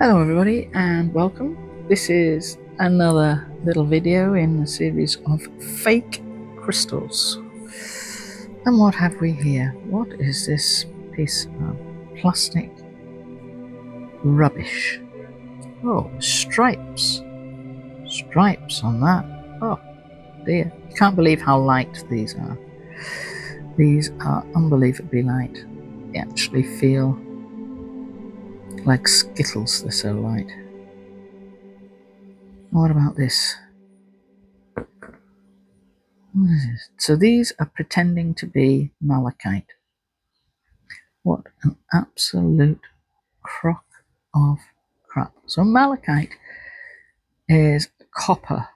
Hello everybody and welcome. This is another little video in the series of fake crystals. And what have we here? What is this piece of plastic rubbish? Oh, stripes. Stripes on that. Oh dear. I can't believe how light these are. These are unbelievably light. They actually feel like Skittles, they're so light. What about this? What is this? So these are pretending to be malachite. What an absolute crock of crap. So malachite is copper,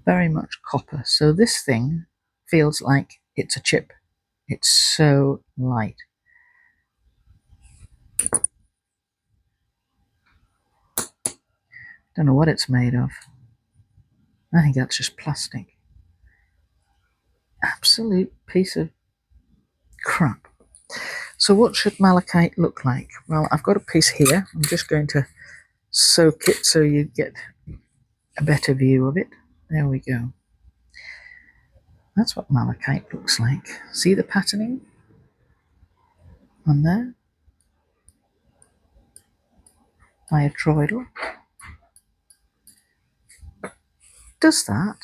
very much copper. So this thing feels like it's a chip. It's so light. Don't know what it's made of. I think that's just plastic. Absolute piece of crap. So what should malachite look like? Well, I've got a piece here. I'm just going to soak it so you get a better view of it. There we go. That's what malachite looks like. See the patterning on there? Diatroidal. Does that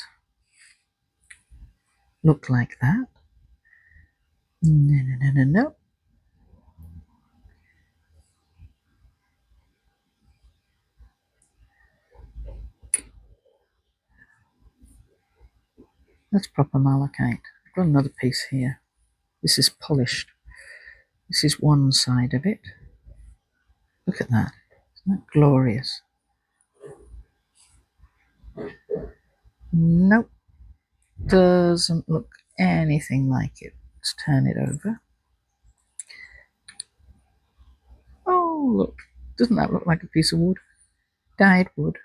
look like that? No. That's proper malachite. I've got another piece here. This is polished. This is one side of it. Look at that. Isn't that glorious? Nope. Doesn't look anything like it. Let's turn it over. Oh, look. Doesn't that look like a piece of wood? Dyed wood.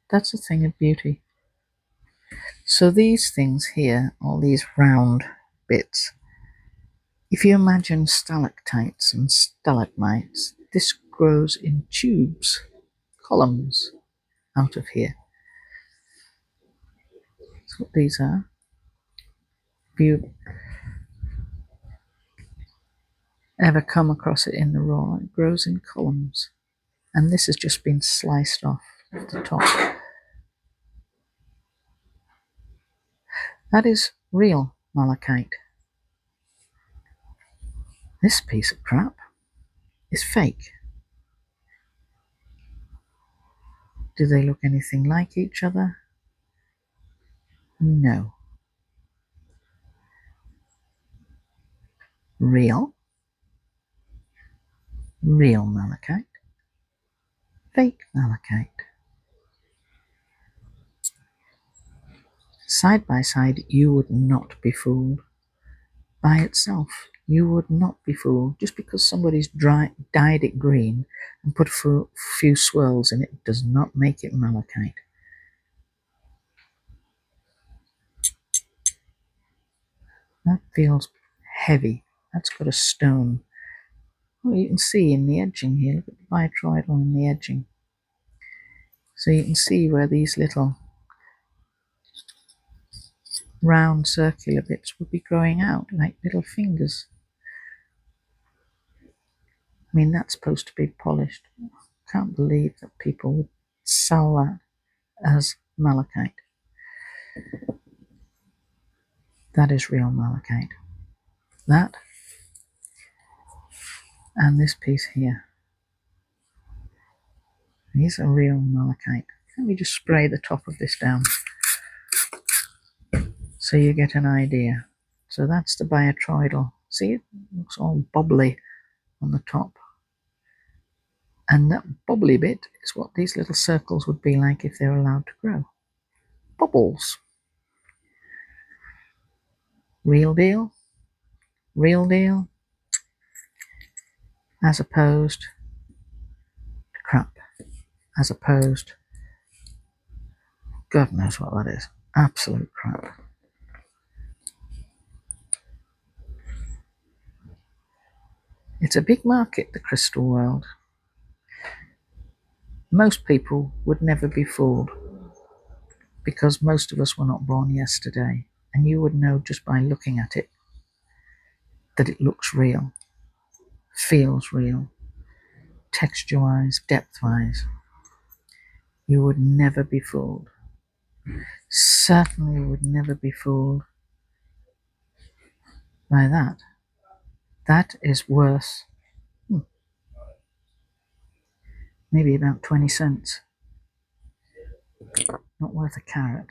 That's a thing of beauty. So these things here, all these round bits, if you imagine stalactites and stalagmites, this grows in tubes, columns out of here. That's what these are. If you ever come across it in the raw, it grows in columns. And this has just been sliced off the top. That is real malachite. This piece of crap is fake. Do they look anything like each other? No. Real malachite, fake malachite. Side by side, you would not be fooled. By itself, you would not be fooled. Just because somebody's dyed it green and put a few swirls in it does not make it malachite. That feels heavy. That's got a stone. Well, you can see in the edging here, look at the bitroidal in the edging. So you can see where these little round circular bits would be growing out like little fingers. I mean, that's supposed to be polished. I can't believe that people would sell that as malachite. That is real malachite. That and this piece here. These are real malachite. Let me just spray the top of this down so you get an idea. So that's the biatroidal. See, it looks all bubbly on the top. And that bubbly bit is what these little circles would be like if they were allowed to grow. Bubbles. Real deal. Real deal. As opposed to crap. As opposed, God knows what that is. Absolute crap. It's a big market, the crystal world. Most people would never be fooled because most of us were not born yesterday, and you would know just by looking at it that it looks real, feels real, texture-wise, depth-wise. You would never be fooled. Certainly would never be fooled by that. That is worth maybe about 20 cents. Not worth a carrot.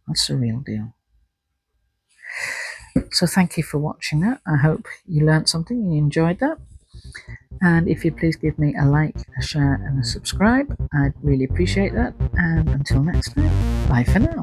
That's the real deal. So thank you for watching that. I hope you learned something and you enjoyed that. And if you please give me a like, a share and a subscribe, I'd really appreciate that. And until next time, bye for now.